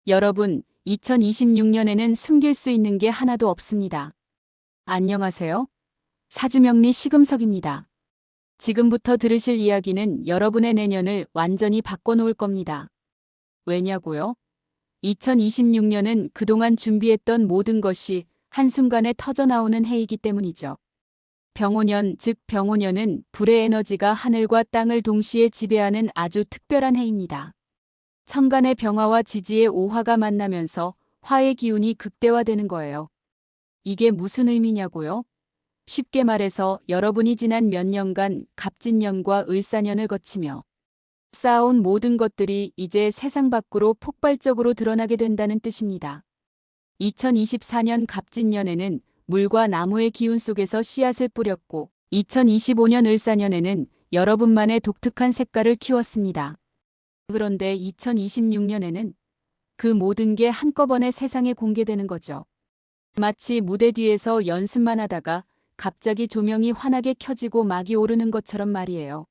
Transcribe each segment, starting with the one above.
여러분, 2026년에는 숨길 수 있는 게 하나도 없습니다. 안녕하세요. 사주명리 시금석입니다. 지금부터 들으실 이야기는 여러분의 내년을 완전히 바꿔놓을 겁니다. 왜냐고요? 2026년은 그동안 준비했던 모든 것이 한순간에 터져나오는 해이기 때문이죠. 병오년, 즉 병오년은 불의 에너지가 하늘과 땅을 동시에 지배하는 아주 특별한 해입니다. 천간의 병화와 지지의 오화가 만나면서 화의 기운이 극대화되는 거예요. 이게 무슨 의미냐고요? 쉽게 말해서 여러분이 지난 몇 년간 갑진년과 을사년을 거치며 쌓아온 모든 것들이 이제 세상 밖으로 폭발적으로 드러나게 된다는 뜻입니다. 2024년 갑진년에는 물과 나무의 기운 속에서 씨앗을 뿌렸고 2025년 을사년에는 여러분만의 독특한 색깔을 키웠습니다. 그런데 2026년에는 그 모든 게 한꺼번에 세상에 공개되는 거죠. 마치 무대 뒤에서 연습만 하다가 갑자기 조명이 환하게 켜지고 막이 오르는 것처럼 말이에요.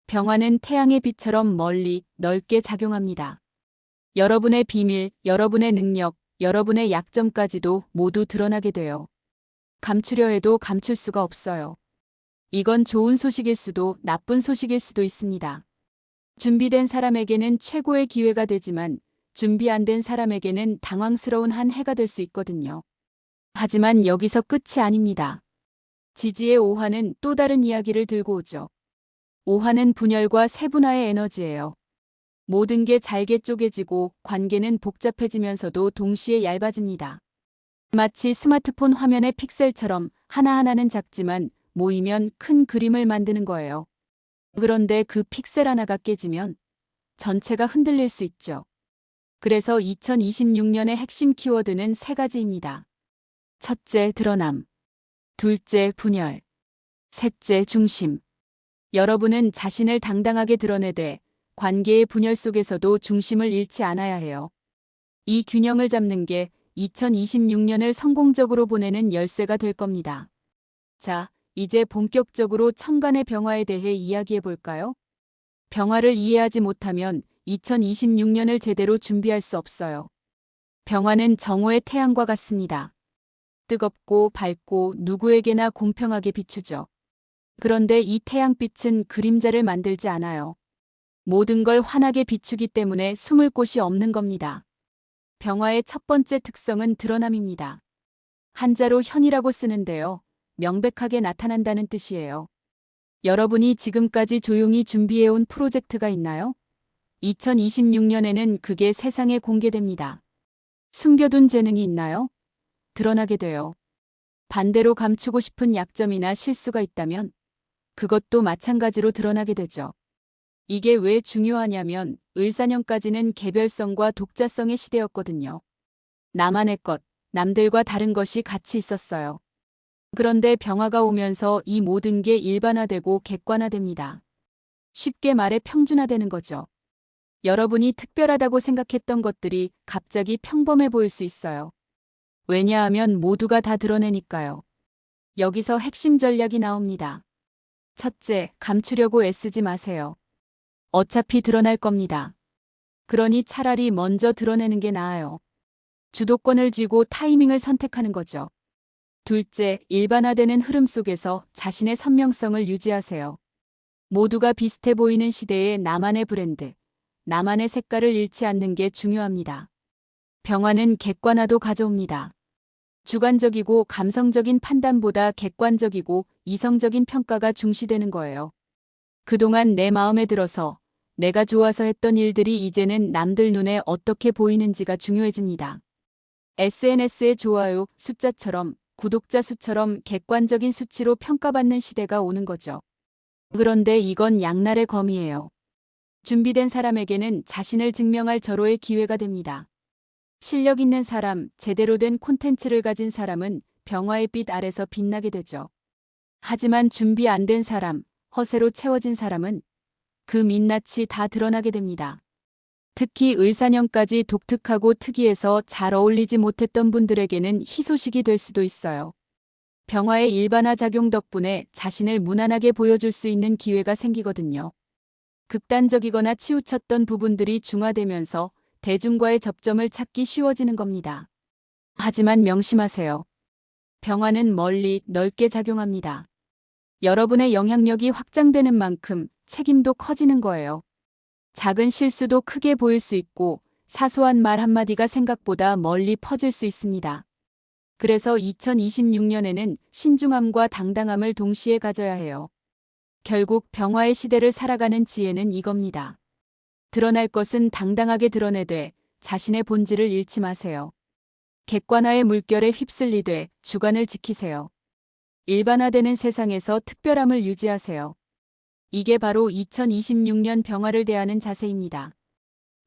병화는 태양의 빛처럼 멀리 넓게 작용합니다. 여러분의 비밀, 여러분의 능력, 여러분의 약점까지도 모두 드러나게 돼요. 감추려 해도 감출 수가 없어요. 이건 좋은 소식일 수도 나쁜 소식일 수도 있습니다. 준비된 사람에게는 최고의 기회가 되지만 준비 안 된 사람에게는 당황스러운 한 해가 될 수 있거든요. 하지만 여기서 끝이 아닙니다. 지지의 오화는 또 다른 이야기를 들고 오죠. 오화는 분열과 세분화의 에너지예요. 모든 게 잘게 쪼개지고 관계는 복잡해지면서도 동시에 얇아집니다. 마치 스마트폰 화면의 픽셀처럼 하나하나는 작지만 모이면 큰 그림을 만드는 거예요. 그런데 그 픽셀 하나가 깨지면 전체가 흔들릴 수 있죠. 그래서 2026년의 핵심 키워드는 세 가지입니다. 첫째, 드러남. 둘째, 분열. 셋째, 중심. 여러분은 자신을 당당하게 드러내되 관계의 분열 속에서도 중심을 잃지 않아야 해요. 이 균형을 잡는 게 2026년을 성공적으로 보내는 열쇠가 될 겁니다. 자, 이제 본격적으로 천간의 병화에 대해 이야기해 볼까요? 병화를 이해하지 못하면 2026년을 제대로 준비할 수 없어요. 병화는 정오의 태양과 같습니다. 뜨겁고 밝고 누구에게나 공평하게 비추죠. 그런데 이 태양빛은 그림자를 만들지 않아요. 모든 걸 환하게 비추기 때문에 숨을 곳이 없는 겁니다. 병화의 첫 번째 특성은 드러남입니다. 한자로 현이라고 쓰는데요. 명백하게 나타난다는 뜻이에요. 여러분이 지금까지 조용히 준비해온 프로젝트가 있나요? 2026년에는 그게 세상에 공개됩니다. 숨겨둔 재능이 있나요? 드러나게 돼요. 반대로 감추고 싶은 약점이나 실수가 있다면 그것도 마찬가지로 드러나게 되죠. 이게 왜 중요하냐면 을사년까지는 개별성과 독자성의 시대였거든요. 나만의 것, 남들과 다른 것이 같이 있었어요. 그런데 병화가 오면서 이 모든 게 일반화되고 객관화됩니다. 쉽게 말해 평준화되는 거죠. 여러분이 특별하다고 생각했던 것들이 갑자기 평범해 보일 수 있어요. 왜냐하면 모두가 다 드러내니까요. 여기서 핵심 전략이 나옵니다. 첫째, 감추려고 애쓰지 마세요. 어차피 드러날 겁니다. 그러니 차라리 먼저 드러내는 게 나아요. 주도권을 쥐고 타이밍을 선택하는 거죠. 둘째, 일반화되는 흐름 속에서 자신의 선명성을 유지하세요. 모두가 비슷해 보이는 시대에 나만의 브랜드, 나만의 색깔을 잃지 않는 게 중요합니다. 병화는 객관화도 가져옵니다. 주관적이고 감성적인 판단보다 객관적이고 이성적인 평가가 중시되는 거예요. 그동안 내 마음에 들어서 내가 좋아서 했던 일들이 이제는 남들 눈에 어떻게 보이는지가 중요해집니다. SNS의 좋아요 숫자처럼 구독자 수처럼 객관적인 수치로 평가받는 시대가 오는 거죠. 그런데 이건 양날의 검이에요. 준비된 사람에게는 자신을 증명할 절호의 기회가 됩니다. 실력 있는 사람, 제대로 된 콘텐츠를 가진 사람은 병화의 빛 아래서 빛나게 되죠. 하지만 준비 안 된 사람, 허세로 채워진 사람은 그 민낯이 다 드러나게 됩니다. 특히 을사년까지 독특하고 특이해서 잘 어울리지 못했던 분들에게는 희소식이 될 수도 있어요. 병화의 일반화 작용 덕분에 자신을 무난하게 보여줄 수 있는 기회가 생기거든요. 극단적이거나 치우쳤던 부분들이 중화되면서 대중과의 접점을 찾기 쉬워지는 겁니다. 하지만 명심하세요. 병화는 멀리 넓게 작용합니다. 여러분의 영향력이 확장되는 만큼 책임도 커지는 거예요. 작은 실수도 크게 보일 수 있고 사소한 말 한마디가 생각보다 멀리 퍼질 수 있습니다. 그래서 2026년에는 신중함과 당당함을 동시에 가져야 해요. 결국 병화의 시대를 살아가는 지혜는 이겁니다. 드러날 것은 당당하게 드러내되 자신의 본질을 잃지 마세요. 객관화의 물결에 휩쓸리되 주관을 지키세요. 일반화되는 세상에서 특별함을 유지하세요. 이게 바로 2026년 병화를 대하는 자세입니다.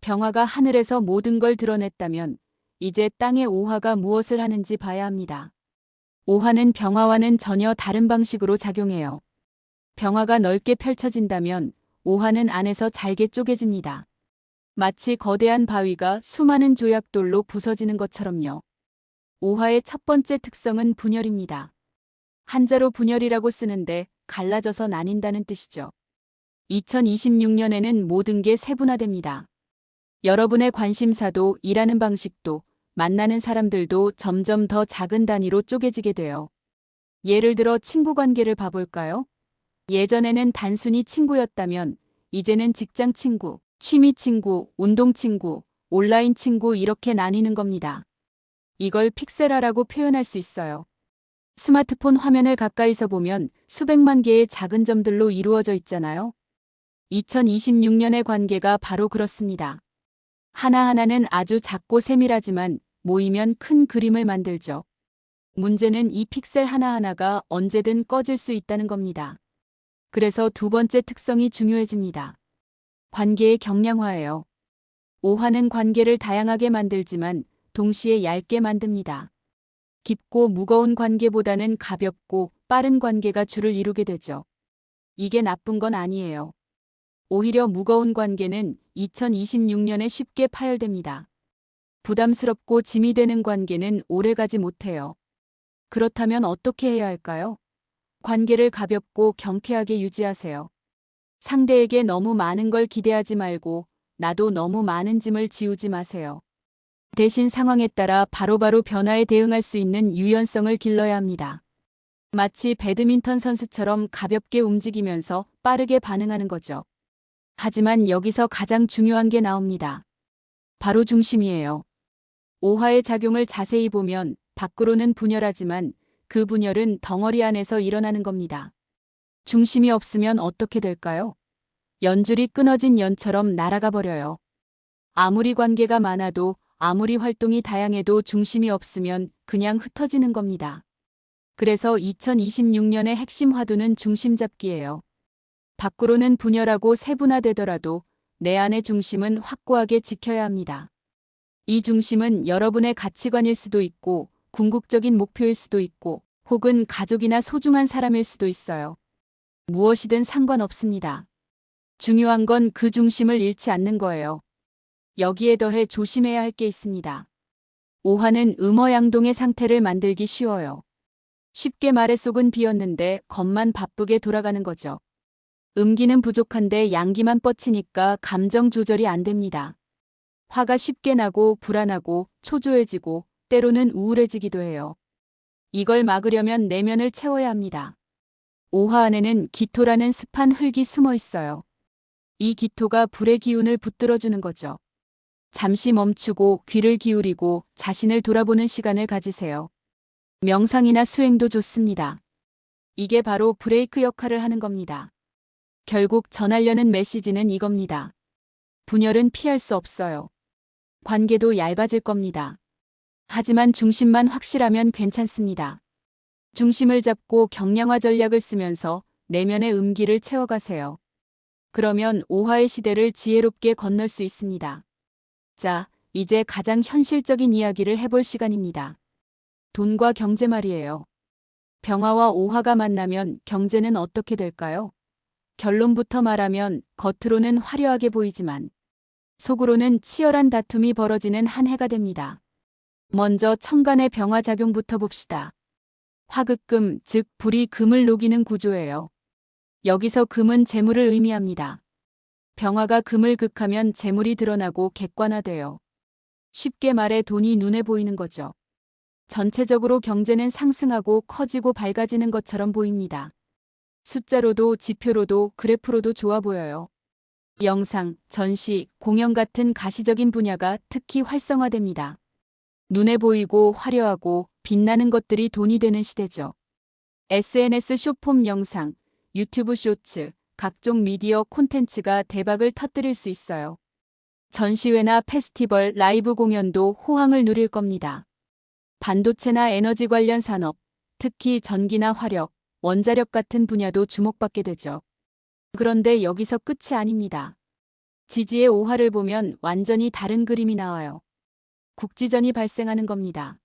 병화가 하늘에서 모든 걸 드러냈다면 이제 땅의 오화가 무엇을 하는지 봐야 합니다. 오화는 병화와는 전혀 다른 방식으로 작용해요. 병화가 넓게 펼쳐진다면 오화는 안에서 잘게 쪼개집니다. 마치 거대한 바위가 수많은 조약돌로 부서지는 것처럼요. 오화의 첫 번째 특성은 분열입니다. 한자로 분열이라고 쓰는데 갈라져서 나뉜다는 뜻이죠. 2026년에는 모든 게 세분화됩니다. 여러분의 관심사도 일하는 방식도 만나는 사람들도 점점 더 작은 단위로 쪼개지게 돼요. 예를 들어 친구 관계를 봐볼까요? 예전에는 단순히 친구였다면 이제는 직장 친구, 취미 친구, 운동 친구, 온라인 친구 이렇게 나뉘는 겁니다. 이걸 픽셀화라고 표현할 수 있어요. 스마트폰 화면을 가까이서 보면 수백만 개의 작은 점들로 이루어져 있잖아요. 2026년의 관계가 바로 그렇습니다. 하나하나는 아주 작고 세밀하지만 모이면 큰 그림을 만들죠. 문제는 이 픽셀 하나하나가 언제든 꺼질 수 있다는 겁니다. 그래서 두 번째 특성이 중요해집니다. 관계의 경량화예요. 오화는 관계를 다양하게 만들지만 동시에 얇게 만듭니다. 깊고 무거운 관계보다는 가볍고 빠른 관계가 주를 이루게 되죠. 이게 나쁜 건 아니에요. 오히려 무거운 관계는 2026년에 쉽게 파열됩니다. 부담스럽고 짐이 되는 관계는 오래가지 못해요. 그렇다면 어떻게 해야 할까요? 관계를 가볍고 경쾌하게 유지하세요. 상대에게 너무 많은 걸 기대하지 말고 나도 너무 많은 짐을 지우지 마세요. 대신 상황에 따라 바로바로 변화에 대응할 수 있는 유연성을 길러야 합니다. 마치 배드민턴 선수처럼 가볍게 움직이면서 빠르게 반응하는 거죠. 하지만 여기서 가장 중요한 게 나옵니다. 바로 중심이에요. 오화의 작용을 자세히 보면 밖으로는 분열하지만 그 분열은 덩어리 안에서 일어나는 겁니다. 중심이 없으면 어떻게 될까요? 연줄이 끊어진 연처럼 날아가 버려요. 아무리 관계가 많아도 아무리 활동이 다양해도 중심이 없으면 그냥 흩어지는 겁니다. 그래서 2026년의 핵심 화두는 중심 잡기예요. 밖으로는 분열하고 세분화되더라도 내 안의 중심은 확고하게 지켜야 합니다. 이 중심은 여러분의 가치관일 수도 있고 궁극적인 목표일 수도 있고 혹은 가족이나 소중한 사람일 수도 있어요. 무엇이든 상관없습니다. 중요한 건 그 중심을 잃지 않는 거예요. 여기에 더해 조심해야 할 게 있습니다. 오화는 음어양동의 상태를 만들기 쉬워요. 쉽게 말해 속은 비었는데 겉만 바쁘게 돌아가는 거죠. 음기는 부족한데 양기만 뻗치니까 감정 조절이 안 됩니다. 화가 쉽게 나고 불안하고 초조해지고 때로는 우울해지기도 해요. 이걸 막으려면 내면을 채워야 합니다. 오화 안에는 기토라는 습한 흙이 숨어 있어요. 이 기토가 불의 기운을 붙들어주는 거죠. 잠시 멈추고 귀를 기울이고 자신을 돌아보는 시간을 가지세요. 명상이나 수행도 좋습니다. 이게 바로 브레이크 역할을 하는 겁니다. 결국 전하려는 메시지는 이겁니다. 분열은 피할 수 없어요. 관계도 얇아질 겁니다. 하지만 중심만 확실하면 괜찮습니다. 중심을 잡고 경량화 전략을 쓰면서 내면의 음기를 채워가세요. 그러면 오화의 시대를 지혜롭게 건널 수 있습니다. 자, 이제 가장 현실적인 이야기를 해볼 시간입니다. 돈과 경제 말이에요. 병화와 오화가 만나면 경제는 어떻게 될까요? 결론부터 말하면 겉으로는 화려하게 보이지만 속으로는 치열한 다툼이 벌어지는 한 해가 됩니다. 먼저 천간의 병화 작용부터 봅시다. 화극금, 즉 불이 금을 녹이는 구조예요. 여기서 금은 재물을 의미합니다. 병화가 금을 극하면 재물이 드러나고 객관화돼요. 쉽게 말해 돈이 눈에 보이는 거죠. 전체적으로 경제는 상승하고 커지고 밝아지는 것처럼 보입니다. 숫자로도 지표로도 그래프로도 좋아 보여요. 영상, 전시, 공연 같은 가시적인 분야가 특히 활성화됩니다. 눈에 보이고 화려하고 빛나는 것들이 돈이 되는 시대죠. SNS 숏폼 영상, 유튜브 쇼츠, 각종 미디어 콘텐츠가 대박을 터뜨릴 수 있어요. 전시회나 페스티벌, 라이브 공연도 호황을 누릴 겁니다. 반도체나 에너지 관련 산업, 특히 전기나 화력, 원자력 같은 분야도 주목받게 되죠. 그런데 여기서 끝이 아닙니다. 지지의 오화를 보면 완전히 다른 그림이 나와요. 국지전이 발생하는 겁니다.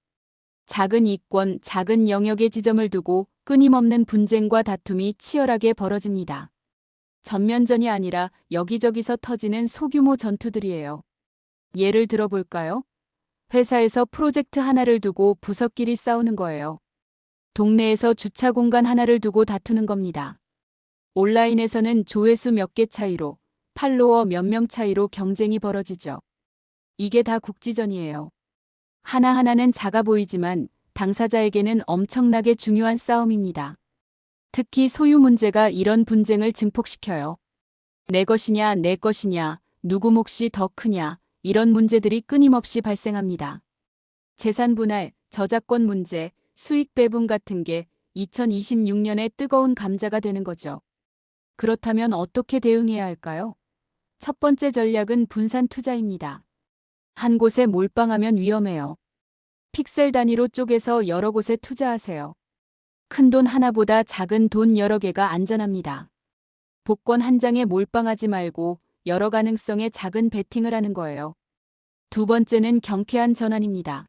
작은 이권, 작은 영역의 지점을 두고 끊임없는 분쟁과 다툼이 치열하게 벌어집니다. 전면전이 아니라 여기저기서 터지는 소규모 전투들이에요. 예를 들어볼까요? 회사에서 프로젝트 하나를 두고 부서끼리 싸우는 거예요. 동네에서 주차 공간 하나를 두고 다투는 겁니다. 온라인에서는 조회수 몇 개 차이로, 팔로워 몇 명 차이로 경쟁이 벌어지죠. 이게 다 국지전이에요. 하나하나는 작아 보이지만 당사자에게는 엄청나게 중요한 싸움입니다. 특히 소유 문제가 이런 분쟁을 증폭시켜요. 내 것이냐, 내 것이냐, 누구 몫이 더 크냐, 이런 문제들이 끊임없이 발생합니다. 재산 분할, 저작권 문제, 수익 배분 같은 게 2026년의 뜨거운 감자가 되는 거죠. 그렇다면 어떻게 대응해야 할까요? 첫 번째 전략은 분산 투자입니다. 한 곳에 몰빵하면 위험해요. 픽셀 단위로 쪼개서 여러 곳에 투자하세요. 큰 돈 하나보다 작은 돈 여러 개가 안전합니다. 복권 한 장에 몰빵하지 말고 여러 가능성에 작은 베팅을 하는 거예요. 두 번째는 경쾌한 전환입니다.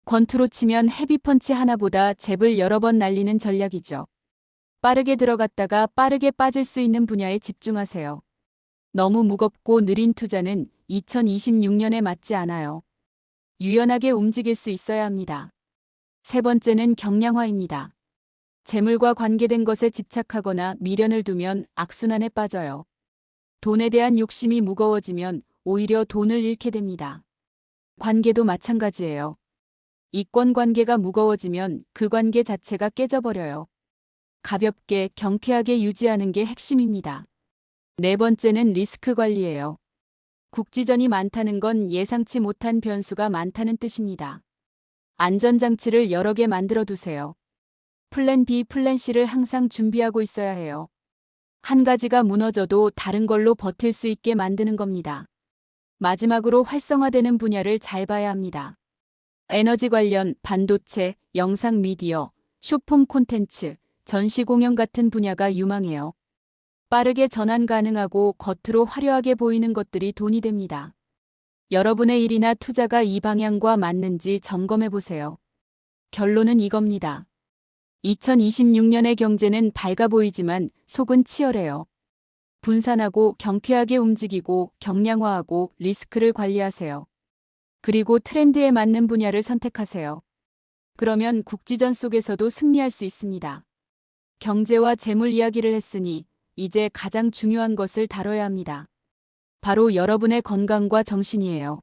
권투로 치면 헤비펀치 하나보다 잽을 여러 번 날리는 전략이죠. 빠르게 들어갔다가 빠르게 빠질 수 있는 분야에 집중하세요. 너무 무겁고 느린 투자는 2026년에 맞지 않아요. 유연하게 움직일 수 있어야 합니다. 세 번째는 경량화입니다. 재물과 관계된 것에 집착하거나 미련을 두면 악순환에 빠져요. 돈에 대한 욕심이 무거워지면 오히려 돈을 잃게 됩니다. 관계도 마찬가지예요. 이권 관계가 무거워지면 그 관계 자체가 깨져버려요. 가볍게 경쾌하게 유지하는 게 핵심입니다. 네 번째는 리스크 관리예요. 국지전이 많다는 건 예상치 못한 변수가 많다는 뜻입니다. 안전장치를 여러 개 만들어 두세요. 플랜 B, 플랜 C를 항상 준비하고 있어야 해요. 한 가지가 무너져도 다른 걸로 버틸 수 있게 만드는 겁니다. 마지막으로 활성화되는 분야를 잘 봐야 합니다. 에너지 관련, 반도체, 영상 미디어, 숏폼 콘텐츠, 전시 공연 같은 분야가 유망해요. 빠르게 전환 가능하고 겉으로 화려하게 보이는 것들이 돈이 됩니다. 여러분의 일이나 투자가 이 방향과 맞는지 점검해 보세요. 결론은 이겁니다. 2026년의 경제는 밝아 보이지만 속은 치열해요. 분산하고 경쾌하게 움직이고 경량화하고 리스크를 관리하세요. 그리고 트렌드에 맞는 분야를 선택하세요. 그러면 국지전 속에서도 승리할 수 있습니다. 경제와 재물 이야기를 했으니 이제 가장 중요한 것을 다뤄야 합니다. 바로 여러분의 건강과 정신이에요.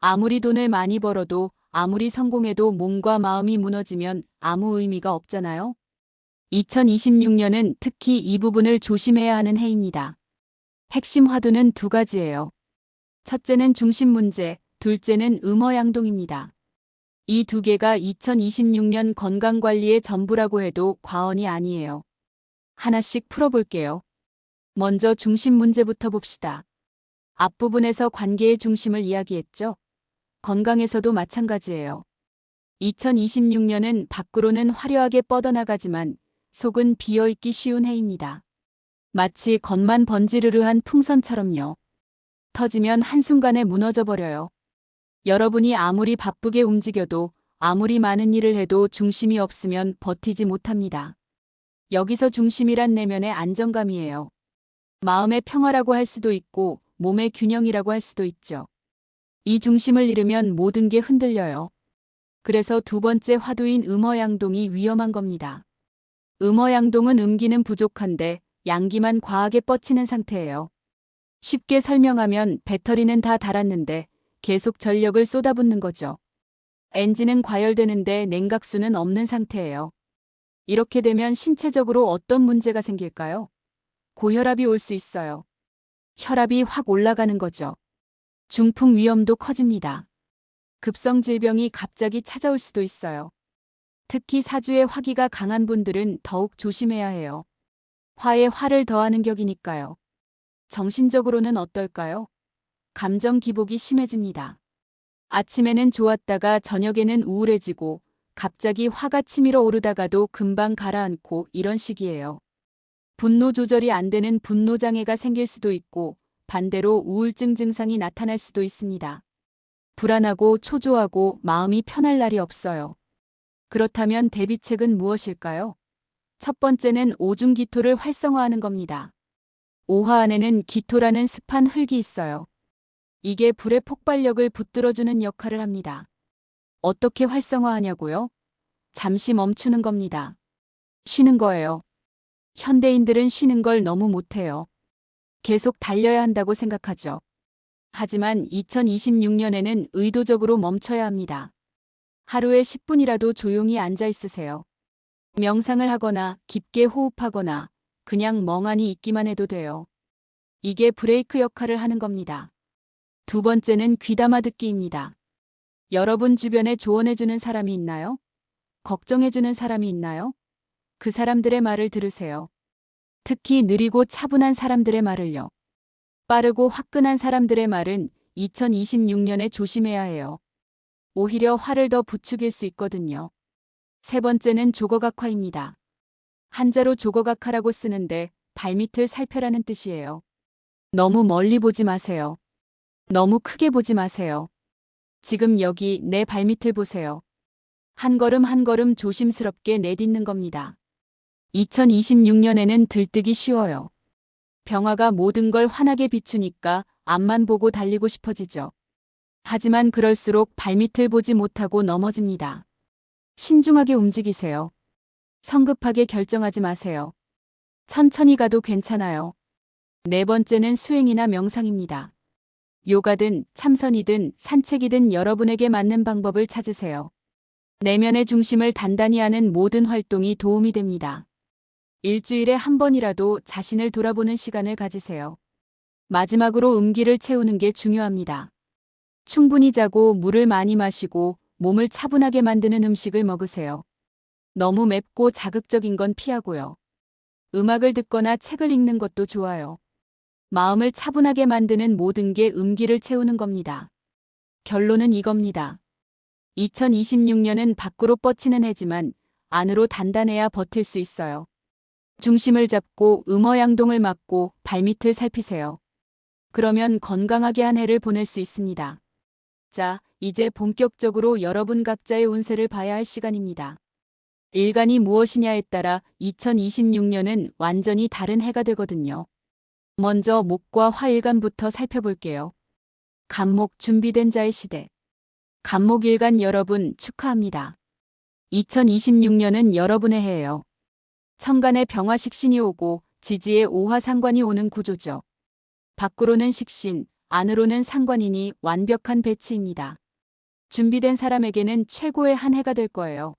아무리 돈을 많이 벌어도 아무리 성공해도 몸과 마음이 무너지면 아무 의미가 없잖아요. 2026년은 특히 이 부분을 조심해야 하는 해입니다. 핵심 화두는 두 가지예요. 첫째는 중심 문제, 둘째는 음어양동입니다. 이 두 개가 2026년 건강관리의 전부라고 해도 과언이 아니에요. 하나씩 풀어볼게요. 먼저 중심 문제부터 봅시다. 앞부분에서 관계의 중심을 이야기했죠. 건강에서도 마찬가지예요. 2026년은 밖으로는 화려하게 뻗어나가지만 속은 비어있기 쉬운 해입니다. 마치 겉만 번지르르한 풍선처럼요. 터지면 한순간에 무너져 버려요. 여러분이 아무리 바쁘게 움직여도 아무리 많은 일을 해도 중심이 없으면 버티지 못합니다. 여기서 중심이란 내면의 안정감이에요. 마음의 평화라고 할 수도 있고 몸의 균형이라고 할 수도 있죠. 이 중심을 잃으면 모든 게 흔들려요. 그래서 두 번째 화두인 음어양동이 위험한 겁니다. 음어양동은 음기는 부족한데 양기만 과하게 뻗치는 상태예요. 쉽게 설명하면 배터리는 다 달았는데 계속 전력을 쏟아붓는 거죠. 엔진은 과열되는데 냉각수는 없는 상태예요. 이렇게 되면 신체적으로 어떤 문제가 생길까요? 고혈압이 올 수 있어요. 혈압이 확 올라가는 거죠. 중풍 위험도 커집니다. 급성 질병이 갑자기 찾아올 수도 있어요. 특히 사주에 화기가 강한 분들은 더욱 조심해야 해요. 화에 화를 더하는 격이니까요. 정신적으로는 어떨까요? 감정 기복이 심해집니다. 아침에는 좋았다가 저녁에는 우울해지고 갑자기 화가 치밀어 오르다가도 금방 가라앉고 이런 식이에요. 분노 조절이 안 되는 분노 장애가 생길 수도 있고 반대로 우울증 증상이 나타날 수도 있습니다. 불안하고 초조하고 마음이 편할 날이 없어요. 그렇다면 대비책은 무엇일까요? 첫 번째는 오중기토를 활성화하는 겁니다. 오화 안에는 기토라는 습한 흙이 있어요. 이게 불의 폭발력을 붙들어주는 역할을 합니다. 어떻게 활성화하냐고요? 잠시 멈추는 겁니다. 쉬는 거예요. 현대인들은 쉬는 걸 너무 못해요. 계속 달려야 한다고 생각하죠. 하지만 2026년에는 의도적으로 멈춰야 합니다. 하루에 10분이라도 조용히 앉아 있으세요. 명상을 하거나 깊게 호흡하거나 그냥 멍하니 있기만 해도 돼요. 이게 브레이크 역할을 하는 겁니다. 두 번째는 귀담아 듣기입니다. 여러분 주변에 조언해주는 사람이 있나요? 걱정해주는 사람이 있나요? 그 사람들의 말을 들으세요. 특히 느리고 차분한 사람들의 말을요. 빠르고 화끈한 사람들의 말은 2026년에 조심해야 해요. 오히려 화를 더 부추길 수 있거든요. 세 번째는 조거각화입니다. 한자로 조거각화라고 쓰는데 발밑을 살펴라는 뜻이에요. 너무 멀리 보지 마세요. 너무 크게 보지 마세요. 지금 여기 내 발밑을 보세요. 한 걸음 한 걸음 조심스럽게 내딛는 겁니다. 2026년에는 들뜨기 쉬워요. 병화가 모든 걸 환하게 비추니까 앞만 보고 달리고 싶어지죠. 하지만 그럴수록 발밑을 보지 못하고 넘어집니다. 신중하게 움직이세요. 성급하게 결정하지 마세요. 천천히 가도 괜찮아요. 네 번째는 수행이나 명상입니다. 요가든 참선이든 산책이든 여러분에게 맞는 방법을 찾으세요. 내면의 중심을 단단히 하는 모든 활동이 도움이 됩니다. 일주일에 한 번이라도 자신을 돌아보는 시간을 가지세요. 마지막으로 음기를 채우는 게 중요합니다. 충분히 자고 물을 많이 마시고 몸을 차분하게 만드는 음식을 먹으세요. 너무 맵고 자극적인 건 피하고요. 음악을 듣거나 책을 읽는 것도 좋아요. 마음을 차분하게 만드는 모든 게 음기를 채우는 겁니다. 결론은 이겁니다. 2026년은 밖으로 뻗치는 해지만 안으로 단단해야 버틸 수 있어요. 중심을 잡고 음어양동을 막고 발밑을 살피세요. 그러면 건강하게 한 해를 보낼 수 있습니다. 자, 이제 본격적으로 여러분 각자의 운세를 봐야 할 시간입니다. 일간이 무엇이냐에 따라 2026년은 완전히 다른 해가 되거든요. 먼저 목과 화일간부터 살펴볼게요. 간목 준비된 자의 시대. 간목일간 여러분 축하합니다. 2026년은 여러분의 해예요. 천간에 병화식신이 오고 지지에 오화상관이 오는 구조죠. 밖으로는 식신, 안으로는 상관이니 완벽한 배치입니다. 준비된 사람에게는 최고의 한 해가 될 거예요.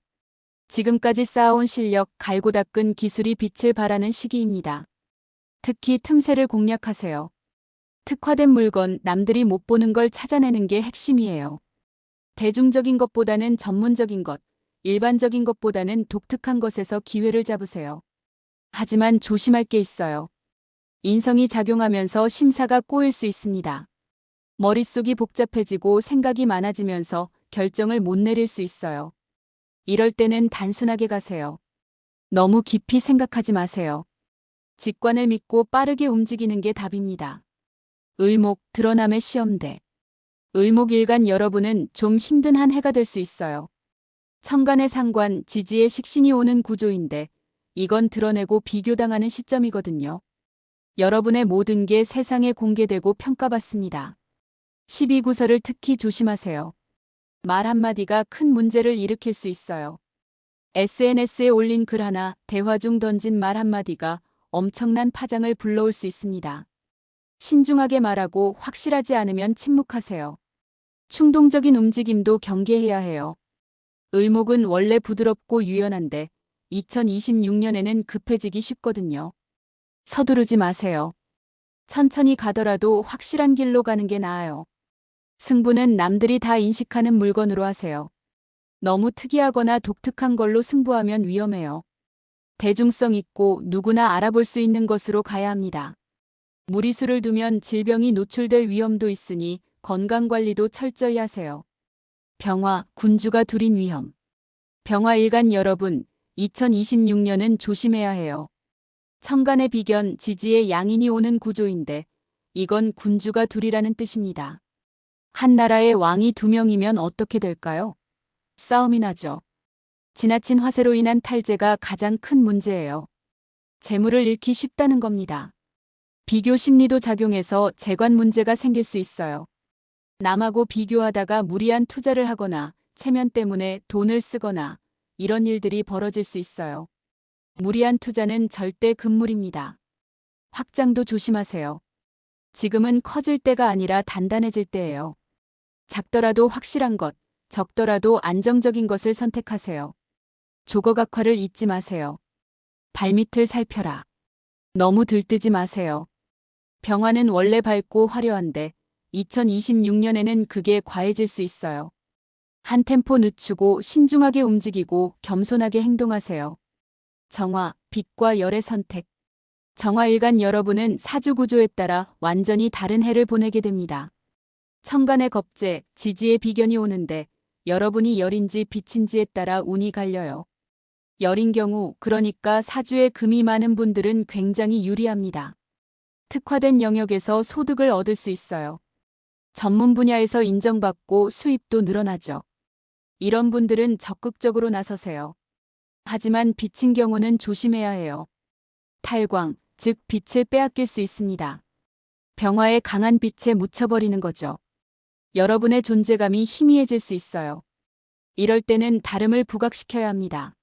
지금까지 쌓아온 실력, 갈고 닦은 기술이 빛을 발하는 시기입니다. 특히 틈새를 공략하세요. 특화된 물건, 남들이 못 보는 걸 찾아내는 게 핵심이에요. 대중적인 것보다는 전문적인 것, 일반적인 것보다는 독특한 것에서 기회를 잡으세요. 하지만 조심할 게 있어요. 인성이 작용하면서 심사가 꼬일 수 있습니다. 머릿속이 복잡해지고 생각이 많아지면서 결정을 못 내릴 수 있어요. 이럴 때는 단순하게 가세요. 너무 깊이 생각하지 마세요. 직관을 믿고 빠르게 움직이는 게 답입니다. 을목, 드러남의 시험대. 을목일간 여러분은 좀 힘든 한 해가 될 수 있어요. 천간의 상관, 지지의 식신이 오는 구조인데 이건 드러내고 비교당하는 시점이거든요. 여러분의 모든 게 세상에 공개되고 평가받습니다. 12구설을 특히 조심하세요. 말 한마디가 큰 문제를 일으킬 수 있어요. SNS에 올린 글 하나, 대화 중 던진 말 한마디가 엄청난 파장을 불러올 수 있습니다. 신중하게 말하고 확실하지 않으면 침묵하세요. 충동적인 움직임도 경계해야 해요. 을목은 원래 부드럽고 유연한데 2026년에는 급해지기 쉽거든요. 서두르지 마세요. 천천히 가더라도 확실한 길로 가는 게 나아요. 승부는 남들이 다 인식하는 물건으로 하세요. 너무 특이하거나 독특한 걸로 승부하면 위험해요. 대중성 있고 누구나 알아볼 수 있는 것으로 가야 합니다. 무리수를 두면 질병이 노출될 위험도 있으니 건강관리도 철저히 하세요. 병화, 군주가 둘인 위험. 병화일간 여러분, 2026년은 조심해야 해요. 천간의 비견, 지지의 양인이 오는 구조인데 이건 군주가 둘이라는 뜻입니다. 한 나라의 왕이 2명이면 어떻게 될까요? 싸움이 나죠. 지나친 화세로 인한 탈재가 가장 큰 문제예요. 재물을 잃기 쉽다는 겁니다. 비교 심리도 작용해서 재관 문제가 생길 수 있어요. 남하고 비교하다가 무리한 투자를 하거나 체면 때문에 돈을 쓰거나 이런 일들이 벌어질 수 있어요. 무리한 투자는 절대 금물입니다. 확장도 조심하세요. 지금은 커질 때가 아니라 단단해질 때예요. 작더라도 확실한 것, 적더라도 안정적인 것을 선택하세요. 조거각화를 잊지 마세요. 발밑을 살펴라. 너무 들뜨지 마세요. 병화는 원래 밝고 화려한데 2026년에는 그게 과해질 수 있어요. 한 템포 늦추고 신중하게 움직이고 겸손하게 행동하세요. 정화, 빛과 열의 선택. 정화일간 여러분은 사주구조에 따라 완전히 다른 해를 보내게 됩니다. 천간의 겁재, 지지의 비견이 오는데 여러분이 열인지 빛인지에 따라 운이 갈려요. 열인 경우, 그러니까 사주에 금이 많은 분들은 굉장히 유리합니다. 특화된 영역에서 소득을 얻을 수 있어요. 전문 분야에서 인정받고 수입도 늘어나죠. 이런 분들은 적극적으로 나서세요. 하지만 빛인 경우는 조심해야 해요. 탈광, 즉 빛을 빼앗길 수 있습니다. 병화의 강한 빛에 묻혀버리는 거죠. 여러분의 존재감이 희미해질 수 있어요. 이럴 때는 다름을 부각시켜야 합니다.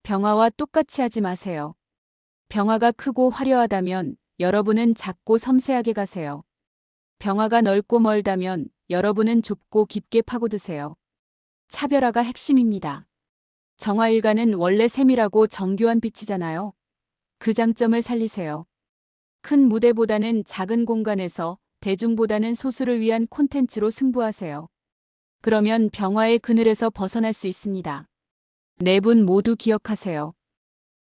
병화와 똑같이 하지 마세요. 병화가 크고 화려하다면 여러분은 작고 섬세하게 가세요. 병화가 넓고 멀다면 여러분은 좁고 깊게 파고드세요. 차별화가 핵심입니다. 정화일간은 원래 세밀하고 정교한 빛이잖아요. 그 장점을 살리세요. 큰 무대보다는 작은 공간에서 대중보다는 소수를 위한 콘텐츠로 승부하세요. 그러면 병화의 그늘에서 벗어날 수 있습니다. 네 분 모두 기억하세요.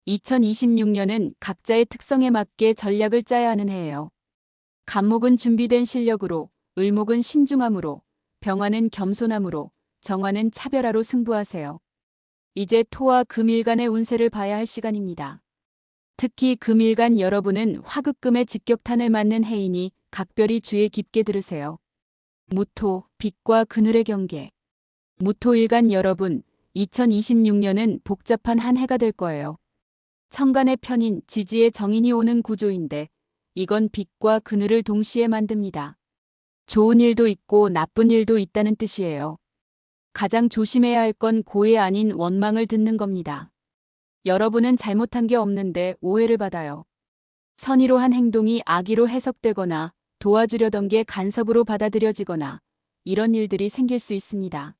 2026년은 각자의 특성에 맞게 전략을 짜야 하는 해예요. 간목은 준비된 실력으로, 을목은 신중함으로, 병화는 겸손함으로, 정화는 차별화로 승부하세요. 이제 토와 금일간의 운세를 봐야 할 시간입니다. 특히 금일간 여러분은 화급금의 직격탄을 맞는 해이니 각별히 주의 깊게 들으세요. 무토, 빛과 그늘의 경계. 무토일간 여러분, 2026년은 복잡한 한 해가 될 거예요. 천간의 편인 지지의 정인이 오는 구조인데 이건 빛과 그늘을 동시에 만듭니다. 좋은 일도 있고 나쁜 일도 있다는 뜻이에요. 가장 조심해야 할 건 고해 아닌 원망을 듣는 겁니다. 여러분은 잘못한 게 없는데 오해를 받아요. 선의로 한 행동이 악의로 해석되거나 도와주려던 게 간섭으로 받아들여지거나 이런 일들이 생길 수 있습니다.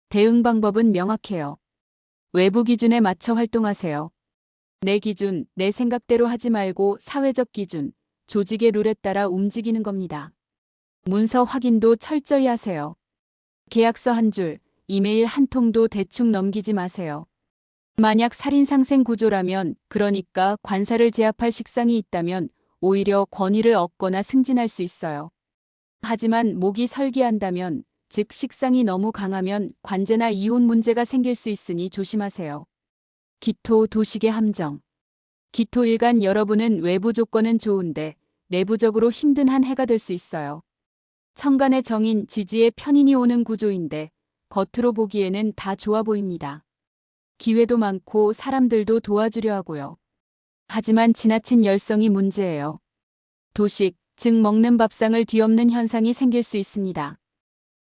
대응 방법은 명확해요. 외부 기준에 맞춰 활동하세요. 내 기준, 내 생각대로 하지 말고 사회적 기준, 조직의 룰에 따라 움직이는 겁니다. 문서 확인도 철저히 하세요. 계약서 한 줄, 이메일 한 통도 대충 넘기지 마세요. 만약 살인상생 구조라면, 그러니까 관사를 제압할 식상이 있다면 오히려 권위를 얻거나 승진할 수 있어요. 하지만 목이 설기한다면, 즉 식상이 너무 강하면 관제나 이혼 문제가 생길 수 있으니 조심하세요. 기토 도식의 함정. 기토일간 여러분은 외부 조건은 좋은데 내부적으로 힘든 한 해가 될 수 있어요. 천간의 정인 지지의 편인이 오는 구조인데 겉으로 보기에는 다 좋아 보입니다. 기회도 많고 사람들도 도와주려 하고요. 하지만 지나친 열성이 문제예요. 도식, 즉 먹는 밥상을 뒤엎는 현상이 생길 수 있습니다.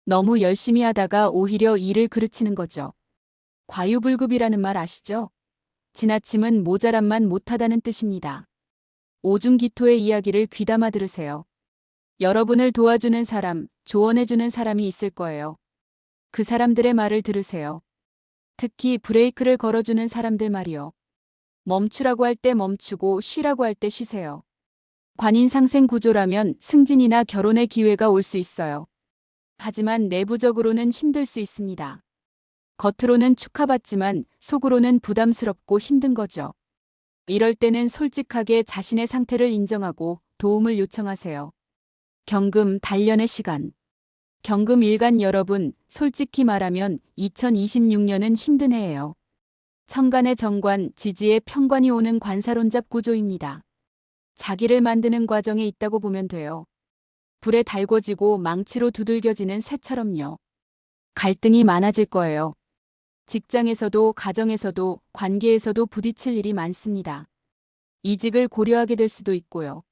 너무 열심히 하다가 오히려 일을 그르치는 거죠. 과유불급이라는 말 아시죠? 지나침은 모자람만 못하다는 뜻입니다. 오중기토의 이야기를 귀담아 들으세요. 여러분을 도와주는 사람, 조언해주는 사람이 있을 거예요. 그 사람들의 말을 들으세요. 특히 브레이크를 걸어주는 사람들 말이요. 멈추라고 할 때 멈추고 쉬라고 할 때 쉬세요. 관인상생 구조라면 승진이나 결혼의 기회가 올 수 있어요. 하지만 내부적으로는 힘들 수 있습니다. 겉으로는 축하받지만 속으로는 부담스럽고 힘든 거죠. 이럴 때는 솔직하게 자신의 상태를 인정하고 도움을 요청하세요. 경금 단련의 시간. 경금 일간 여러분, 솔직히 말하면 2026년은 힘든 해예요. 천간의 정관, 지지의 평관이 오는 관사론잡 구조입니다. 자기를 만드는 과정에 있다고 보면 돼요. 불에 달궈지고 망치로 두들겨지는 쇠처럼요. 갈등이 많아질 거예요. 직장에서도 가정에서도 관계에서도 부딪힐 일이 많습니다. 이직을 고려하게 될 수도 있고요.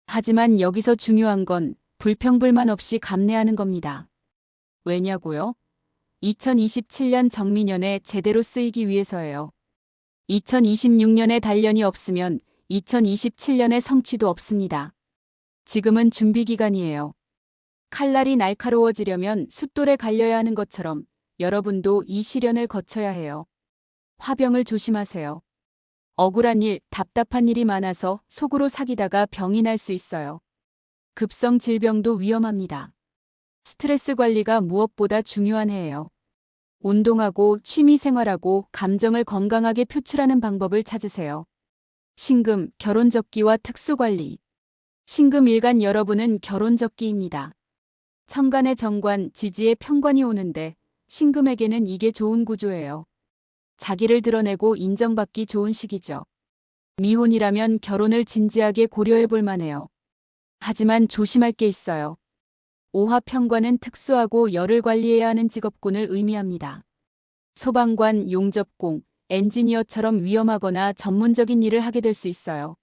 하지만 여기서 중요한 건 불평불만 없이 감내하는 겁니다. 왜냐고요? 2027년 정미년에 제대로 쓰이기 위해서예요. 2026년에 단련이 없으면 2027년에 성취도 없습니다. 지금은 준비 기간이에요. 칼날이 날카로워지려면 숫돌에 갈려야 하는 것처럼 여러분도 이 시련을 거쳐야 해요. 화병을 조심하세요. 억울한 일, 답답한 일이 많아서 속으로 사귀다가 병이 날 수 있어요. 급성 질병도 위험합니다. 스트레스 관리가 무엇보다 중요한 해예요. 운동하고 취미 생활하고 감정을 건강하게 표출하는 방법을 찾으세요. 신금, 결혼적기와 특수관리. 신금 일간 여러분은 결혼적기입니다. 천간의 정관, 지지의 평관이 오는데 신금에게는 이게 좋은 구조예요. 자기를 드러내고 인정받기 좋은 시기죠. 미혼이라면 결혼을 진지하게 고려해 볼 만해요. 하지만 조심할 게 있어요. 오화 평관은 특수하고 열을 관리해야 하는 직업군을 의미합니다. 소방관, 용접공, 엔지니어처럼 위험하거나 전문적인 일을 하게 될 수 있어요.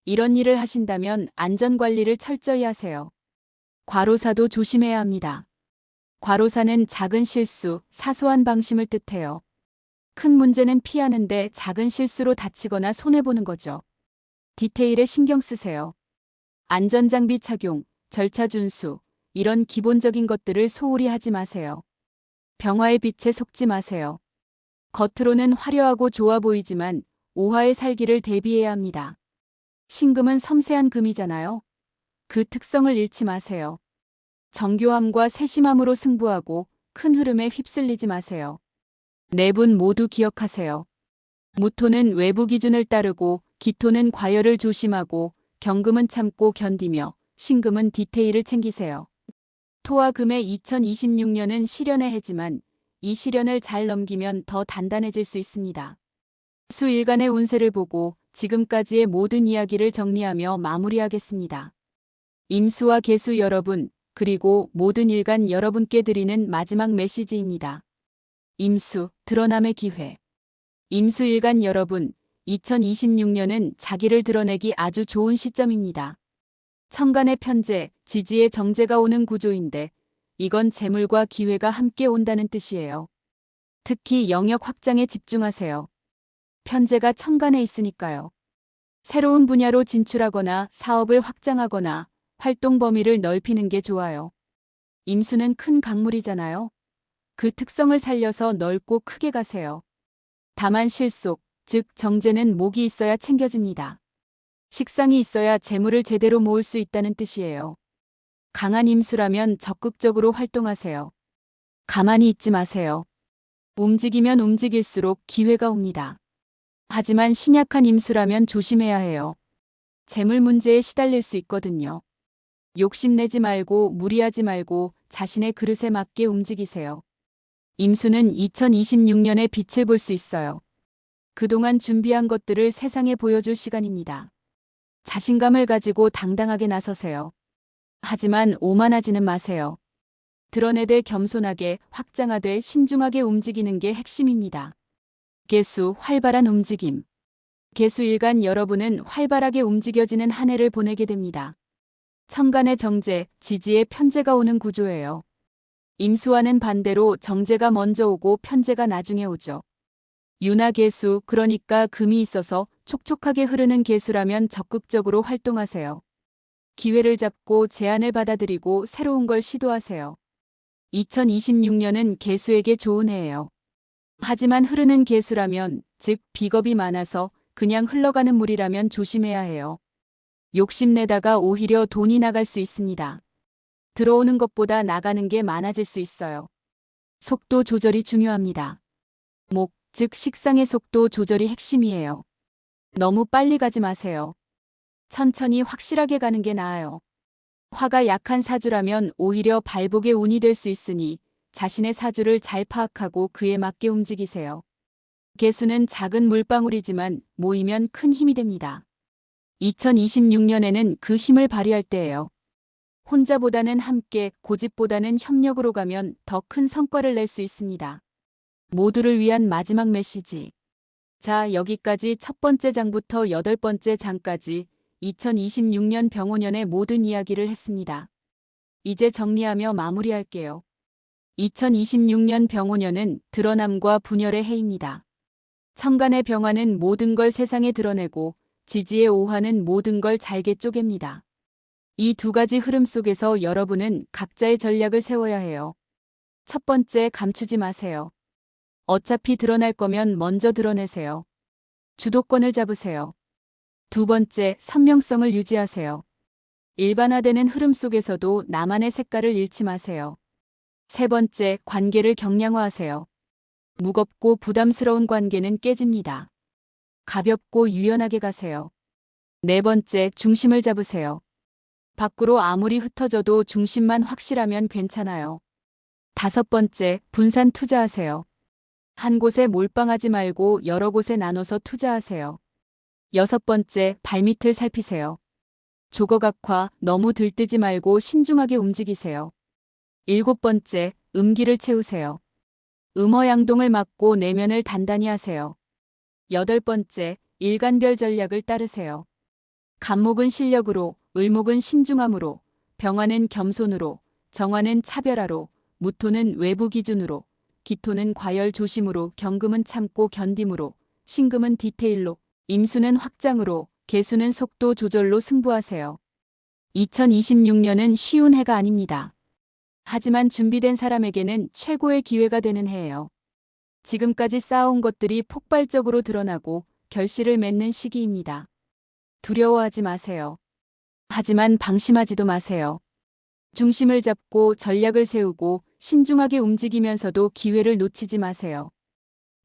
이런 일을 하신다면 안전관리를 철저히 하세요. 과로사도 조심해야 합니다. 과로사는 작은 실수, 사소한 방심을 뜻해요. 큰 문제는 피하는데 작은 실수로 다치거나 손해보는 거죠. 디테일에 신경 쓰세요. 안전장비 착용, 절차 준수, 이런 기본적인 것들을 소홀히 하지 마세요. 병화의 빛에 속지 마세요. 겉으로는 화려하고 좋아 보이지만 오화의 살기를 대비해야 합니다. 신금은 섬세한 금이잖아요. 그 특성을 잃지 마세요. 정교함과 세심함으로 승부하고 큰 흐름에 휩쓸리지 마세요. 네 분 모두 기억하세요. 무토는 외부 기준을 따르고 기토는 과열을 조심하고 경금은 참고 견디며 신금은 디테일을 챙기세요. 토와 금의 2026년은 시련의 해지만 이 시련을 잘 넘기면 더 단단해질 수 있습니다. 수일간의 운세를 보고 지금까지의 모든 이야기를 정리하며 마무리하겠습니다. 임수와 계수 여러분, 그리고 모든 일간 여러분께 드리는 마지막 메시지입니다. 임수, 드러남의 기회. 임수 일간 여러분, 2026년은 자기를 드러내기 아주 좋은 시점입니다. 천간의 편재, 지지의 정제가 오는 구조인데 이건 재물과 기회가 함께 온다는 뜻이에요. 특히 영역 확장에 집중하세요. 편재가 천간에 있으니까요. 새로운 분야로 진출하거나 사업을 확장하거나 활동 범위를 넓히는 게 좋아요. 임수는 큰 강물이잖아요. 그 특성을 살려서 넓고 크게 가세요. 다만 실속, 즉 정제는 목이 있어야 챙겨집니다. 식상이 있어야 재물을 제대로 모을 수 있다는 뜻이에요. 강한 임수라면 적극적으로 활동하세요. 가만히 있지 마세요. 움직이면 움직일수록 기회가 옵니다. 하지만 신약한 임수라면 조심해야 해요. 재물 문제에 시달릴 수 있거든요. 욕심내지 말고 무리하지 말고 자신의 그릇에 맞게 움직이세요. 임수는 2026년에 빛을 볼 수 있어요. 그동안 준비한 것들을 세상에 보여줄 시간입니다. 자신감을 가지고 당당하게 나서세요. 하지만 오만하지는 마세요. 드러내되 겸손하게 확장하되 신중하게 움직이는 게 핵심입니다. 개수, 활발한 움직임. 개수 일간 여러분은 활발하게 움직여지는 한 해를 보내게 됩니다. 천간의 정제, 지지의 편재가 오는 구조예요. 임수와는 반대로 정제가 먼저 오고 편재가 나중에 오죠. 윤화개수, 그러니까 금이 있어서 촉촉하게 흐르는 개수라면 적극적으로 활동하세요. 기회를 잡고 제안을 받아들이고 새로운 걸 시도하세요. 2026년은 개수에게 좋은 해예요. 하지만 흐르는 개수라면, 즉 비겁이 많아서 그냥 흘러가는 물이라면 조심해야 해요. 욕심내다가 오히려 돈이 나갈 수 있습니다. 들어오는 것보다 나가는 게 많아질 수 있어요. 속도 조절이 중요합니다. 즉 식상의 속도 조절이 핵심이에요. 너무 빨리 가지 마세요. 천천히 확실하게 가는 게 나아요. 화가 약한 사주라면 오히려 발복의 운이 될 수 있으니 자신의 사주를 잘 파악하고 그에 맞게 움직이세요. 개수는 작은 물방울이지만 모이면 큰 힘이 됩니다. 2026년에는 그 힘을 발휘할 때예요. 혼자보다는 함께, 고집보다는 협력으로 가면 더 큰 성과를 낼 수 있습니다. 모두를 위한 마지막 메시지. 자, 여기까지 첫 번째 장부터 8번째 장까지 2026년 병오년의 모든 이야기를 했습니다. 이제 정리하며 마무리할게요. 2026년 병오년은 드러남과 분열의 해입니다. 천간의 병화는 모든 걸 세상에 드러내고 지지의 오화는 모든 걸 잘게 쪼갭니다. 이 두 가지 흐름 속에서 여러분은 각자의 전략을 세워야 해요. 첫 번째, 감추지 마세요. 어차피 드러날 거면 먼저 드러내세요. 주도권을 잡으세요. 두 번째, 선명성을 유지하세요. 일반화되는 흐름 속에서도 나만의 색깔을 잃지 마세요. 세 번째, 관계를 경량화하세요. 무겁고 부담스러운 관계는 깨집니다. 가볍고 유연하게 가세요. 네 번째, 중심을 잡으세요. 밖으로 아무리 흩어져도 중심만 확실하면 괜찮아요. 다섯 번째, 분산 투자하세요. 한 곳에 몰빵하지 말고 여러 곳에 나눠서 투자하세요. 여섯 번째, 발밑을 살피세요. 조거각화, 너무 들뜨지 말고 신중하게 움직이세요. 일곱 번째, 음기를 채우세요. 음허양동을 막고 내면을 단단히 하세요. 여덟 번째, 일간별 전략을 따르세요. 간목은 실력으로, 을목은 신중함으로, 병화는 겸손으로, 정화는 차별화로, 무토는 외부 기준으로, 기토는 과열 조심으로, 경금은 참고 견딤으로, 신금은 디테일로, 임수는 확장으로, 개수는 속도 조절로 승부하세요. 2026년은 쉬운 해가 아닙니다. 하지만 준비된 사람에게는 최고의 기회가 되는 해예요. 지금까지 쌓아온 것들이 폭발적으로 드러나고 결실을 맺는 시기입니다. 두려워하지 마세요. 하지만 방심하지도 마세요. 중심을 잡고 전략을 세우고 신중하게 움직이면서도 기회를 놓치지 마세요.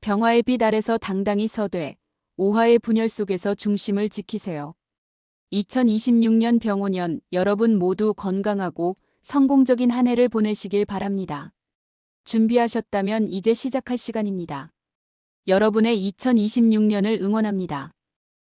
병화의 빛 아래서 당당히 서되 오화의 분열 속에서 중심을 지키세요. 2026년 병오년 여러분 모두 건강하고 성공적인 한 해를 보내시길 바랍니다. 준비하셨다면 이제 시작할 시간입니다. 여러분의 2026년을 응원합니다.